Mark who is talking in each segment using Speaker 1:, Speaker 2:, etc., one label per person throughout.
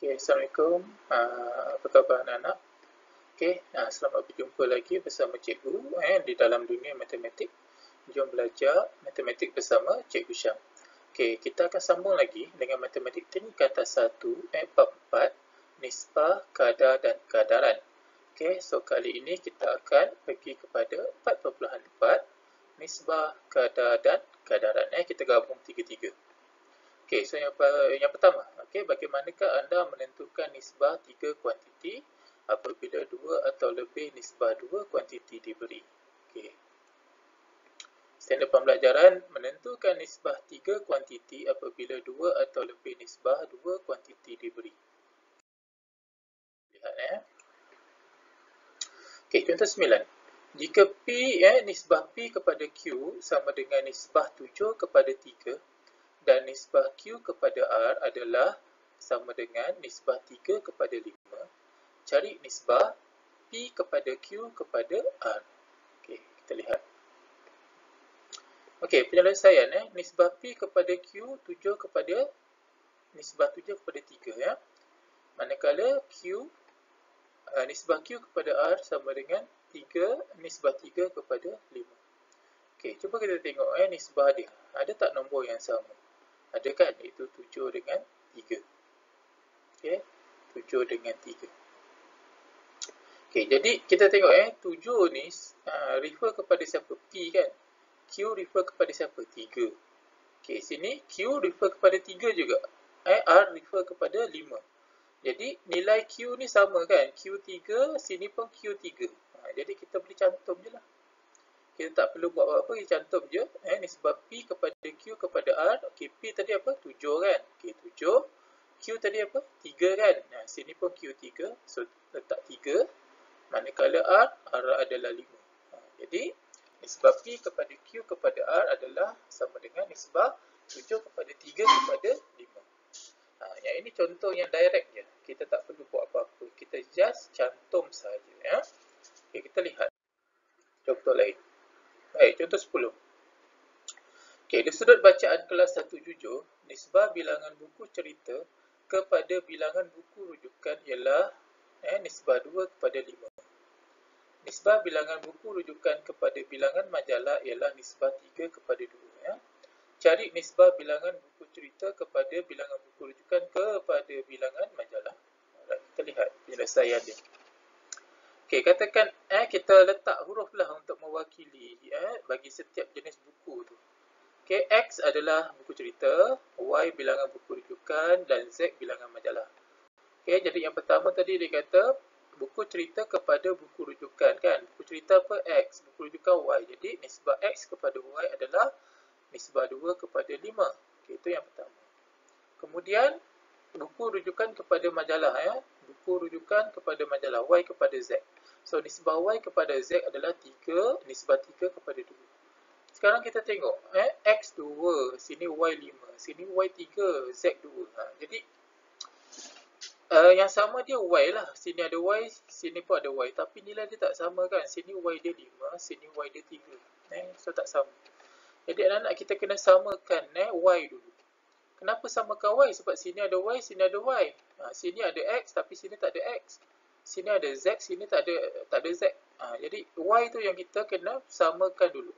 Speaker 1: Okay, Assalamualaikum. Apa khabar anak-anak? Okay, selamat berjumpa lagi bersama cikgu di dalam dunia matematik. Jom belajar matematik bersama Cikgu Syam. Okay, kita akan sambung lagi dengan matematik tingkatan 1 bab 4, nisbah, kadar dan kadaran. Okay, so kali ini kita akan pergi kepada 4.4, nisbah, kadar dan kadaran. Kita gabung tiga-tiga. Okey, so yang pertama, okey, bagaimanakah anda menentukan nisbah tiga kuantiti apabila dua atau lebih nisbah dua kuantiti diberi? Okey. Standard pembelajaran menentukan nisbah tiga kuantiti apabila dua atau lebih nisbah dua kuantiti diberi. Lihat Okey, contoh 9. Jika P nisbah P kepada Q sama dengan nisbah 7 kepada 3 dan nisbah Q kepada R adalah sama dengan nisbah 3 kepada 5, cari nisbah P kepada Q kepada R. Okey, kita lihat. Okey, penyelesaian nisbah P kepada Q 7 kepada nisbah 7 kepada 3 Manakala Q nisbah Q kepada R sama dengan 3 nisbah 3 kepada 5. Okey, cuba kita tengok nisbah dia. Ada tak nombor yang sama? Ada kan? Iaitu 7 dengan 3. Okey, 7 dengan 3. Okey, jadi kita tengok 7 ni refer kepada siapa? P kan? Q refer kepada siapa? 3. Okey, sini Q refer kepada 3 juga. R refer kepada 5. Jadi nilai Q ni sama kan? Q3, sini pun Q3. Jadi kita boleh cantum je lah. Kita tak perlu buat apa-apa, kita cantum je. Nisbah P kepada Q kepada R. Okey, P tadi apa? 7 kan? Okey, 7. Q tadi apa? 3 kan? Sini pun Q3. So, letak 3. Manakala R adalah 5. Jadi, nisbah P kepada Q kepada R adalah sama dengan nisbah 7 kepada 3 kepada 5. Yang ini contoh yang direct je. Kita tak perlu buat apa-apa. Kita just cantum saja. Okey, kita lihat contoh lain. Baik, contoh 10. Okey, di sudut bacaan kelas 1 jujur, nisbah bilangan buku cerita kepada bilangan buku rujukan ialah nisbah 2 kepada 5. Nisbah bilangan buku rujukan kepada bilangan majalah ialah nisbah 3 kepada 2. Cari nisbah bilangan buku cerita kepada bilangan buku rujukan kepada bilangan majalah. Kita lihat penyelesaian dia. Okey, katakan kita letak huruf lah untuk mewakili bagi setiap jenis buku tu. Okey, X adalah buku cerita, Y bilangan buku rujukan dan Z bilangan majalah. Okey, jadi yang pertama tadi dia kata buku cerita kepada buku rujukan kan. Buku cerita apa? X, buku rujukan Y. Jadi nisbah X kepada Y adalah nisbah 2 kepada 5. Okey, itu yang pertama. Kemudian buku rujukan kepada majalah buku rujukan kepada majalah Y kepada Z. So nisbah Y kepada Z adalah 3, nisbah 3 kepada 2. Sekarang kita tengok X 2, sini Y 5, sini Y 3, Z 2. Jadi yang sama dia Y lah. Sini ada Y, sini pun ada Y. Tapi nilai dia tak sama kan. Sini Y dia 5, sini Y dia 3. So tak sama. Jadi anak-anak kita kena samakan Y dulu. Kenapa samakan Y? Sebab sini ada Y, sini ada Y. Sini ada X tapi sini tak ada X. Sini ada Z, sini tak ada Z. Jadi Y tu yang kita kena samakan dulu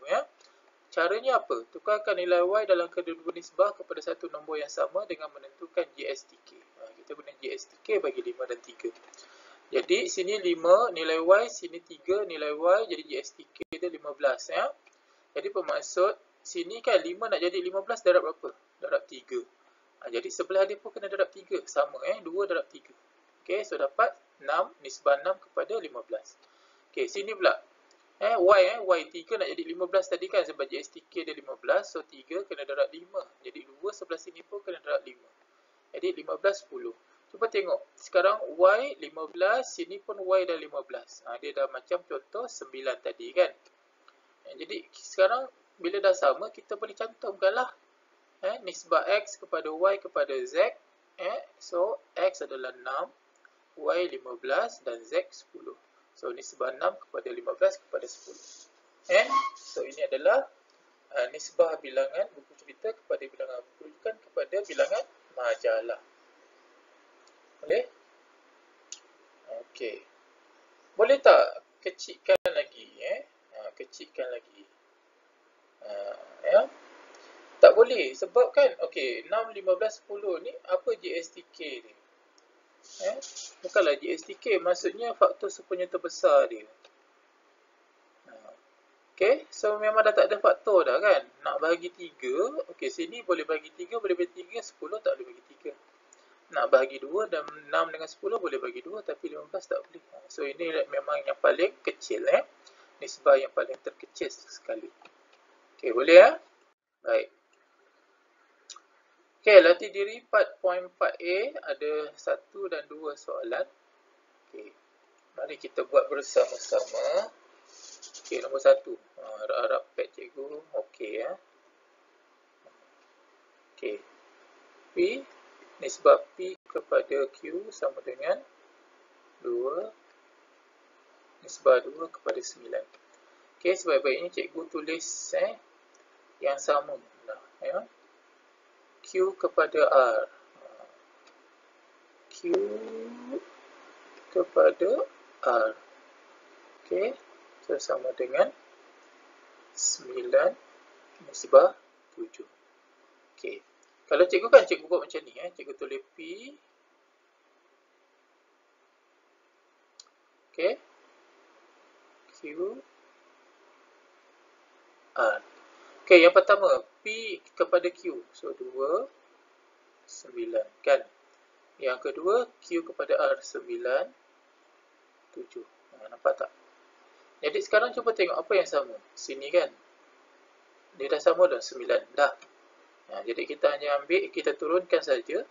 Speaker 1: Caranya apa? Tukarkan nilai Y dalam kedua-dua nisbah kepada satu nombor yang sama dengan menentukan GSTK. Kita guna GSTK bagi 5 dan 3. Jadi sini 5 nilai Y, sini 3 nilai Y, jadi GSTK dia 15 Jadi bermaksud sini kan 5 nak jadi 15 darab berapa? Darab 3. Jadi sebelah dia pun kena darab 3. Sama 2 darab 3. Okey, so dapat 6, nisbah 6 kepada 15. Okey, sini pula. Y 3 nak jadi 15 tadi kan sebab GSTK dia 15. So 3 kena darab 5. Jadi 2 sebelah sini pun kena darab 5. Jadi 15, 10. Cuba tengok. Sekarang Y 15, sini pun Y dah 15. Dia dah macam contoh 9 tadi kan. Jadi sekarang bila dah sama, kita boleh cantumkanlah nisbah X kepada Y kepada Z. So X adalah 6, Y 15 dan Z 10. So nisbah 6 kepada 15 kepada 10. So ini adalah nisbah bilangan buku cerita kepada bilangan buku rujukan kepada bilangan majalah. Boleh? Okey. Boleh tak kecilkan lagi kecilkan lagi. Ya. Tak boleh sebab kan okey 6 15 10 ni apa GSTK dia? Bukanlah GSTK, maksudnya faktor sepenuhnya terbesar dia. Okey, so memang dah tak ada faktor dah kan. Nak bagi 3, okey sini boleh bagi 3, boleh bagi 3, 10 tak boleh bagi 3. Nak bagi 2 dan 6 dengan 10 boleh bagi 2 tapi 15 tak boleh. So ini memang yang paling kecil nisbah yang paling terkecil sekali. Okey, boleh ya? Baik. Okey, latih diri 4.4a ada 1 dan 2 soalan. Okey. Mari kita buat bersama-sama. Okey, nombor 1. Harap-harap pad cikgu okey ya. Okey. P nisbah P kepada Q sama dengan 2 nisbah 2 kepada 9. Okey, sebaik-baiknya cikgu tulis yang sama lah ya. Q kepada R. Q kepada R. Okey, so sama dengan 9 nisbah 7. Okey. Kalau cikgu kan cikgu buat macam ni cikgu tulis P. Okey. Q R. Okey, yang pertama P kepada Q. So 2 9 kan. Yang kedua Q kepada R 9 7. Nampak tak? Jadi sekarang cuba tengok apa yang sama. Sini kan. Dia dah sama dah 9 dah. Jadi kita hanya ambil, kita turunkan saja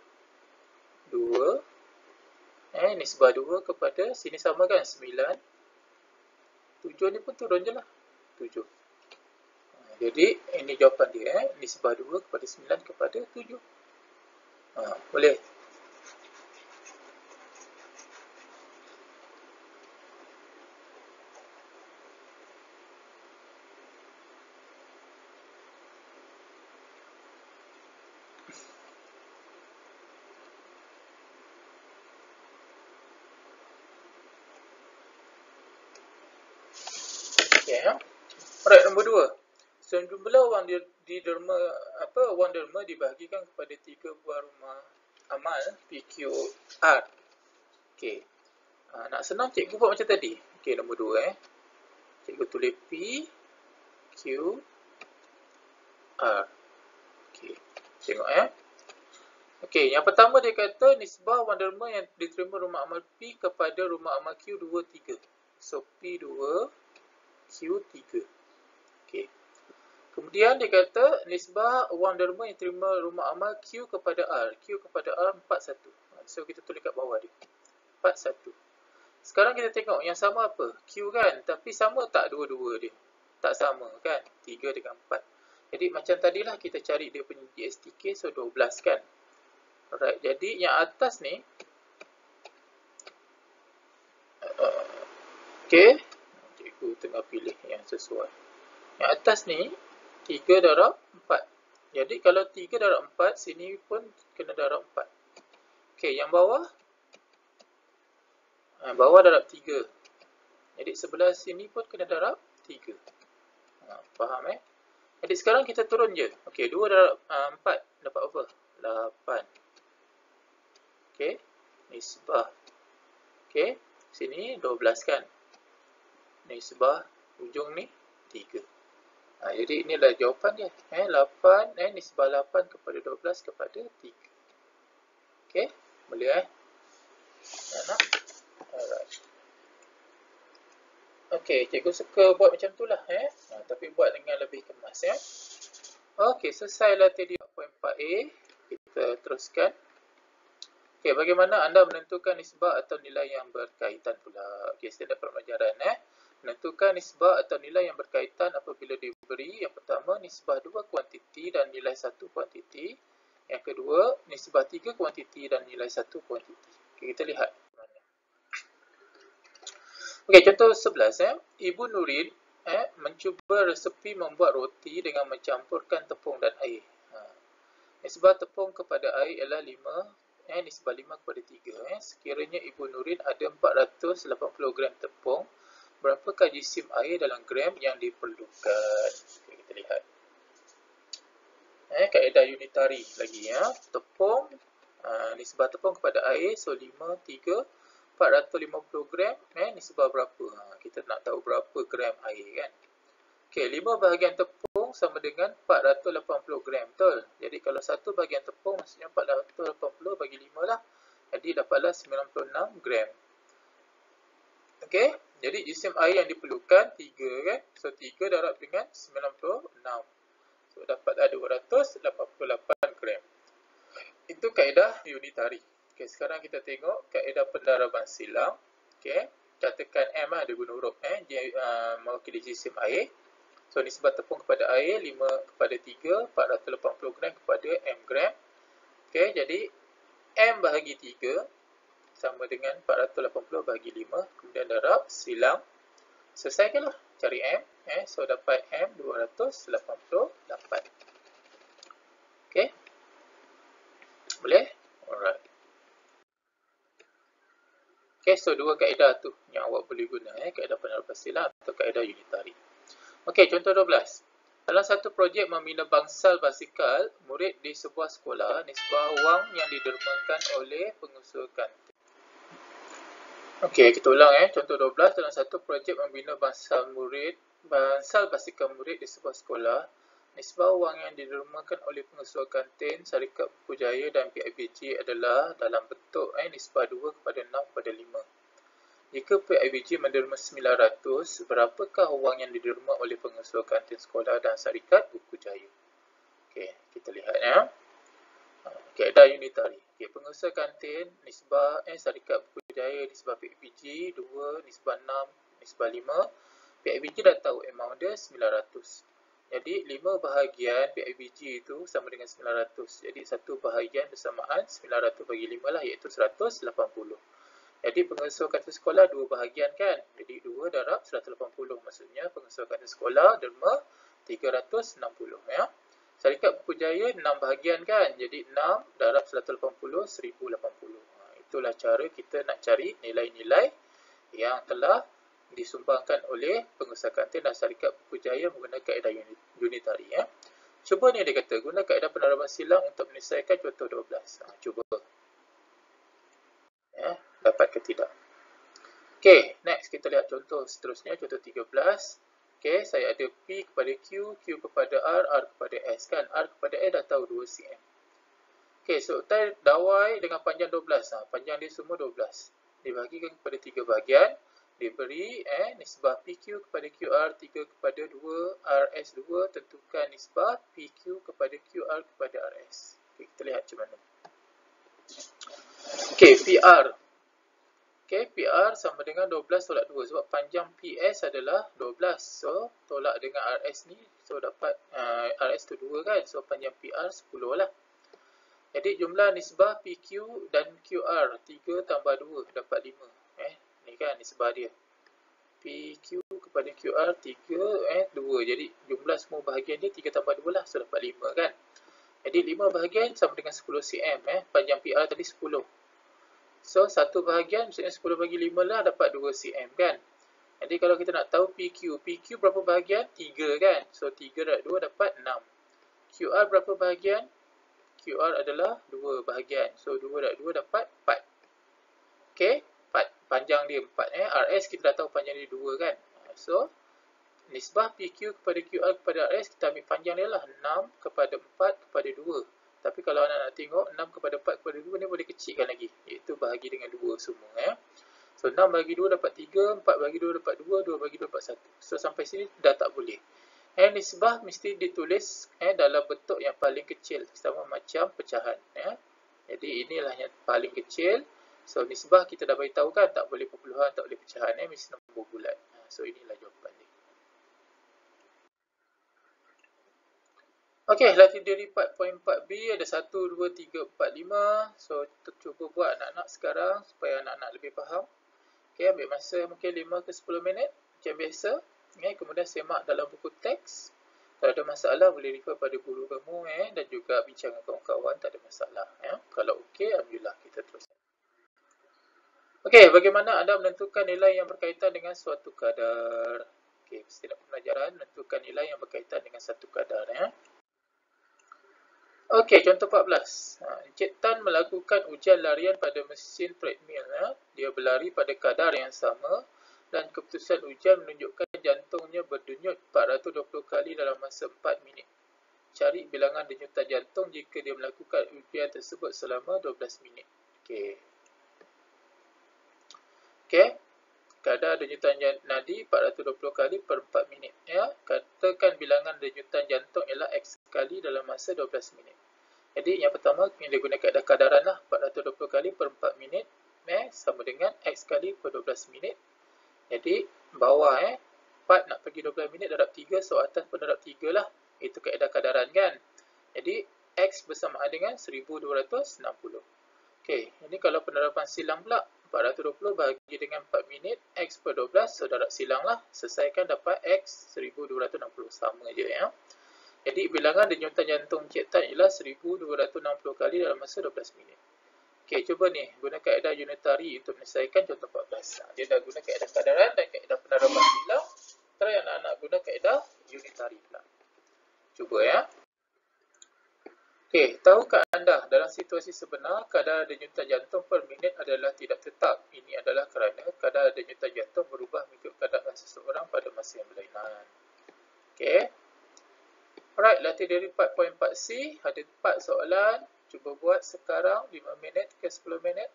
Speaker 1: 2 nisbah 2 kepada sini sama kan 9. 7 ni pun turun je lah 7. Jadi ini jawapan dia nisbah 2 kepada 9 kepada 7. Boleh. Okey Alright, nombor 2. Sejumlah wang wang derma dibahagikan kepada 3 buah rumah amal PQR. Okey. Nak senang cikgu buat macam tadi. Okey, nombor 2 Cikgu tulis P Q R. Okey. Tengok Okey, yang pertama dia kata nisbah wang derma yang diterima rumah amal P kepada rumah amal Q 2 3. So P 2 Q 3. Okey. Kemudian dia kata nisbah wang derma yang terima rumah amal Q kepada R. Q kepada R 41. So kita tulis kat bawah dia. 41. Sekarang kita tengok yang sama apa? Q kan? Tapi sama tak dua-dua dia? Tak sama kan? 3 dengan 4. Jadi macam tadilah kita cari dia punya GSTK. So 12 kan? Alright. Jadi yang atas ni. Okey. Cikgu tengah pilih yang sesuai. Yang atas ni 3 darab 4. Jadi kalau 3 darab 4, sini pun kena darab 4. Okey, yang bawah. Bawah darab 3. Jadi sebelah sini pun kena darab 3. Faham Jadi sekarang kita turun je. Okey, 2 darab 4 dapat apa? 8. Okey, nisbah. Okey, sini 12 kan? Nisbah ujung ni 3. Jadi inilah jawapan dia. 8 nisbah 8 kepada 12 kepada 3. Okey, boleh nak? Alright. Okey, cikgu suka buat macam tu lah tapi buat dengan lebih kemas Okey, selesai latih di 4.4a. Kita teruskan. Okey, bagaimana anda menentukan nisbah atau nilai yang berkaitan pula? Okey, standard pembelajaran menentukan nisbah atau nilai yang berkaitan apabila diberi yang pertama nisbah 2 kuantiti dan nilai 1 kuantiti. Yang kedua nisbah 3 kuantiti dan nilai 1 kuantiti. Okay, kita lihat. Okey, contoh 11 Ibu Nurin mencuba resepi membuat roti dengan mencampurkan tepung dan air. Nisbah tepung kepada air ialah 5 nisbah 5 kepada 3. Sekiranya Ibu Nurin ada 480 gram tepung, berapakah jisim air dalam gram yang diperlukan? Okay, kita lihat. Kaedah unitari lagi ya. Tepung, nisbah tepung kepada air, so 5, 3, 450 gram, nisbah berapa? Kita nak tahu berapa gram air kan. Okey, 5 bahagian tepung sama dengan 480 gram, betul? Jadi kalau 1 bahagian tepung maksudnya 480 bagi 5 lah. Jadi dapatlah 96 gram. Okey, jadi jisim air yang diperlukan 3 kan. So 3 darab dengan 96. So dapatlah 288 gram. Itu kaedah unitari. Okey, sekarang kita tengok kaedah pendaraban silang. Okey, katakan M ada guna huruf dia mewakili jisim air. So nisbah tepung kepada air 5 kepada 3, 480 gram kepada M gram. Okey, jadi M bahagi 3 sama dengan 480 bahagi 5, kemudian darab silang. Selesaikanlah cari M. So dapat M 288. Okey. Boleh? Alright. Okey, so dua kaedah tu yang awak boleh guna, kaedah pendaraban silang atau kaedah unitari. Okey, contoh 12. Dalam satu projek membina bangsal basikal, murid di sebuah sekolah, nisbah wang yang didermakan oleh pengusaha kantin. Okey, kita ulang contoh 12. Dalam satu projek membina bangsal basikal murid di sebuah sekolah, nisbah wang yang didermakan oleh pengusaha kantin, Syarikat Buku Jaya dan PIBG adalah dalam bentuk nisbah 2 kepada 6 kepada 5. Jika PIBG menderma 900, berapakah wang yang diderma oleh pengusaha kantin sekolah dan Syarikat Buku Jaya? Okey, kita lihat kaedah unitari. Okey, pengusaha kantin nisbah Syarikat Buku Jaya nisbah PIBG 2 nisbah 6 nisbah 5. PIBG dah tahu amount dia 900. Jadi 5 bahagian PIBG itu sama dengan 900. Jadi 1 bahagian bersamaan 900 bagi 5 lah, iaitu 180. Jadi pengusaha kantin sekolah 2 bahagian kan. Jadi 2 darab 180. Maksudnya pengusaha kantin sekolah derma 360 ya. Syarikat Buku Jaya 6 bahagian kan. Jadi 6 darab 180, 1080. Itulah cara kita nak cari nilai-nilai yang telah disumbangkan oleh pengusaha kantin dan Syarikat Buku Jaya menggunakan kaedah unitari ya. Cuba ni dia kata guna kaedah pendaraban silang untuk menyelesaikan contoh 12. Cuba. Ya, dapat ke tidak? Okey, next kita lihat contoh seterusnya, contoh 13. Okey, saya ada P kepada Q, Q kepada R kepada S kan. R kepada S dah tahu 2 cm. Okey, so dawai dengan panjang 12. Panjang dia semua 12. Dibahagikan kepada 3 bahagian. Diberi nisbah PQ kepada QR 3 kepada 2, RS 2. Tentukan nisbah PQ kepada QR kepada RS. Okey, kita lihat macam mana. Okey, PR. Okey, PR sama dengan 12 tolak 2 sebab panjang PS adalah 12. So, tolak dengan RS ni, so dapat RS tu 2 kan. So, panjang PR 10 lah. Jadi, jumlah nisbah PQ dan QR 3 tambah 2 dapat 5. Ni kan nisbah dia. PQ kepada QR 3, 2. Jadi, jumlah semua bahagian dia 3 tambah 2 lah. So, dapat 5 kan. Jadi 5 bahagian sama dengan 10 cm. Panjang PR tadi 10. So 1 bahagian maksudnya 10 bagi 5 lah dapat 2 cm kan. Jadi kalau kita nak tahu PQ. PQ berapa bahagian? 3 kan. So 3 darab 2 dapat 6. QR berapa bahagian? QR adalah 2 bahagian. So 2 darab 2 dapat 4. Okay. 4. Panjang dia 4. RS kita dah tahu panjang dia 2 kan. So nisbah PQ kepada QR kepada RS, kita ambil panjang dia lah 6 kepada 4 kepada 2. Tapi kalau anak nak tengok 6 kepada 4 kepada 2 ni boleh kecilkan lagi, iaitu bahagi dengan 2 semua So 6 bagi 2 dapat 3, 4 bagi 2 dapat 2, 2 bagi 2 dapat 1. So sampai sini dah tak boleh. Nisbah mesti ditulis dalam bentuk yang paling kecil, sama macam pecahan Jadi inilah yang paling kecil. So nisbah kita dah beritahu kan, tak boleh perpuluhan, tak boleh pecahan mesti nombor bulat. So inilah jawapan dia. Okey, latih diri 4.4b ada 1, 2, 3, 4, 5. So, kita cuba buat anak-anak sekarang supaya anak-anak lebih faham. Okey, ambil masa mungkin 5 ke 10 minit macam biasa. Kemudian semak dalam buku teks. Kalau ada masalah boleh refer pada guru kamu dan juga bincang dengan kawan-kawan, tak ada masalah ya. Kalau okey, alhamdulillah kita teruskan. Okey, bagaimana anda menentukan nilai yang berkaitan dengan suatu kadar? Okey, setiap pembelajaran menentukan nilai yang berkaitan dengan satu kadar ya. Okey, contoh 14. Encik Tan melakukan ujian larian pada mesin treadmill ya. Dia berlari pada kadar yang sama dan keputusan ujian menunjukkan jantungnya berdenyut 420 kali dalam masa 4 minit. Cari bilangan denyutan jantung jika dia melakukan ujian tersebut selama 12 minit. Okey. Okey. Kadar denyutan nadi 420 kali per 4 minit ya. Katakan bilangan denyutan jantung ialah X kali dalam masa 12 minit. Jadi yang pertama kita guna kaedah kadaran lah, 420 kali per 4 minit sama dengan X kali per 12 minit. Jadi bawah 4 nak pergi 12 minit darab 3, so atas pun darab 3 lah. Itu kaedah kadaran kan. Jadi X bersamaan dengan 1260. Okey, ini kalau penerapan silang pula, 420 bahagi dengan 4 minit, X per 12, so darab silang lah. Selesaikan dapat X 1260, sama je ya. Jadi bilangan denyutan jantung Encik Tan ialah 1260 kali dalam masa 12 minit. Okey, cuba ni guna kaedah unitary untuk menyelesaikan contoh 14. Dia dah guna kaedah kadaran dan kaedah penerapan silang. Try anak-anak guna kaedah unitary pula. Cuba ya. Okey, tahukah anda dalam situasi sebenar kadar denyutan jantung per minit adalah tidak tetap. Ini adalah kerana kadar denyutan jantung berubah mengikut keadaan seseorang pada masa yang berlainan. Okey. Alright, latih diri 4.4C. Ada 4 soalan. Cuba buat sekarang 5 minit ke 10 minit.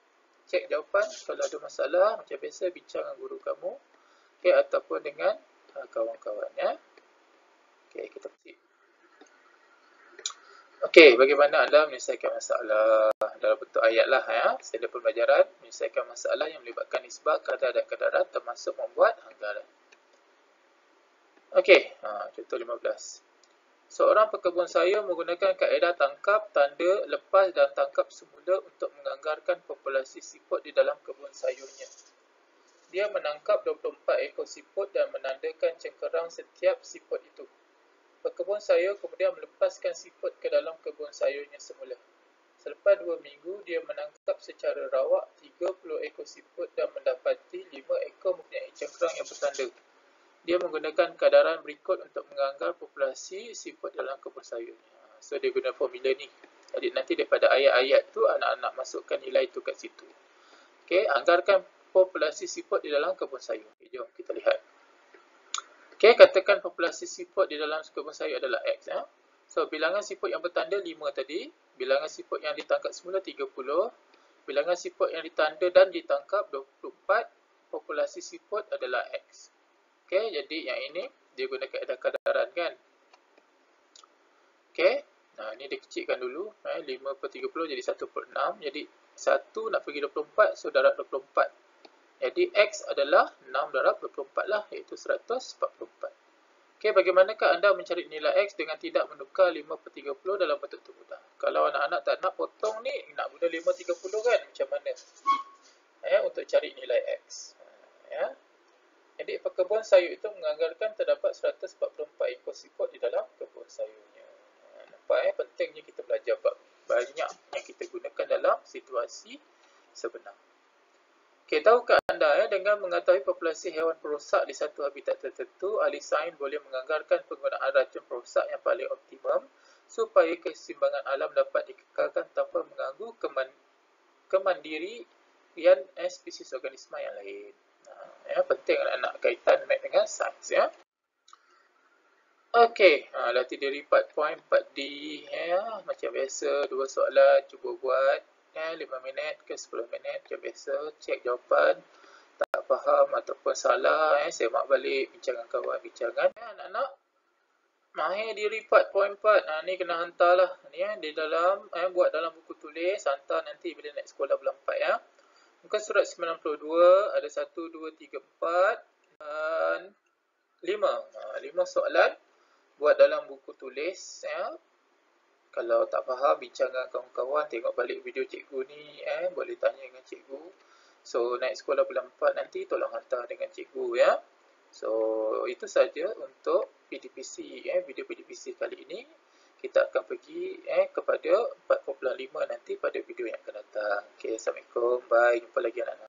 Speaker 1: Cek jawapan. Kalau ada masalah, macam biasa bincang dengan guru kamu. Okey, ataupun dengan kawan-kawan ya. Okey, kita proceed. Okey, bagaimana anda menyelesaikan masalah dalam bentuk ayat lah ya. Standard pembelajaran, menyelesaikan masalah yang melibatkan nisbah, kadar dan kadaran termasuk membuat anggaran. Okey, contoh 15. Seorang pekebun sayur menggunakan kaedah tangkap, tanda, lepas dan tangkap semula untuk menganggarkan populasi siput di dalam kebun sayurnya. Dia menangkap 24 ekor siput dan menandakan cengkerang setiap siput itu. Pekebun sayur kemudian melepaskan siput ke dalam kebun sayurnya semula. Selepas 2 minggu, dia menangkap secara rawak 30 ekor siput dan mendapati 5 ekor mempunyai cengkerang yang bertanda. Dia menggunakan kadaran berikut untuk menganggar populasi siput dalam kebun sayurnya. So, dia guna formula ni. Jadi, nanti daripada ayat-ayat tu, anak-anak masukkan nilai tu kat situ. Okey, anggarkan populasi siput di dalam kebun sayur. Okay, jom kita lihat. Okey, katakan populasi siput di dalam kebun sayur adalah X. So, bilangan siput yang bertanda 5 tadi. Bilangan siput yang ditangkap semula 30. Bilangan siput yang ditanda dan ditangkap 24. Populasi siput adalah X. Okey, jadi yang ini dia guna kaedah kadaran kan. Okey, nah ini dia kecilkan dulu. 5 per 30 jadi 1 per 6. Jadi 1 nak pergi 24, so darab 24. Jadi X adalah 6 darab 24 lah, iaitu 144. Okey, bagaimanakah anda mencari nilai X dengan tidak menukar 5 per 30 dalam bentuk termudah? Kalau anak-anak tak nak potong ni, nak guna 5 per 30 kan, macam mana? Untuk cari nilai X. Ya. Jadi pekebun sayur itu menganggarkan terdapat 144 ekor siput di dalam kebun sayurnya. Nampak pentingnya kita belajar banyak yang kita gunakan dalam situasi sebenar. Okey, tahukah anda dengan mengetahui populasi haiwan perosak di satu habitat tertentu, ahli sains boleh menganggarkan penggunaan racun perosak yang paling optimum supaya keseimbangan alam dapat dikekalkan tanpa mengganggu kemandirian spesies organisma yang lain. Penting anak-anak kaitan dengan sains ya. Okey, latih diri 4.4D ya. Macam biasa, 2 soalan cuba buat 5 minit ke 10 minit macam biasa. Cek jawapan, tak faham ataupun salah semak balik, bincang dengan kawan, bincangan anak-anak. Mahir diri 4.4 ni kena hantarlah ni di dalam buat dalam buku tulis, hantar nanti bila naik sekolah bulan 4 ya. Muka surat 92 ada 1 2 3 4 dan 5. 5 soalan buat dalam buku tulis ya. Kalau tak faham, bincang dengan kawan-kawan, tengok balik video cikgu ni boleh tanya dengan cikgu. So naik sekolah bulan 4 nanti tolong hantar dengan cikgu ya. So, itu saja untuk PDPC, video PDPC kali ini. Kita akan pergi kepada 4.5 nanti pada video yang akan datang. Okay, Assalamualaikum. Bye. Jumpa lagi anak-anak.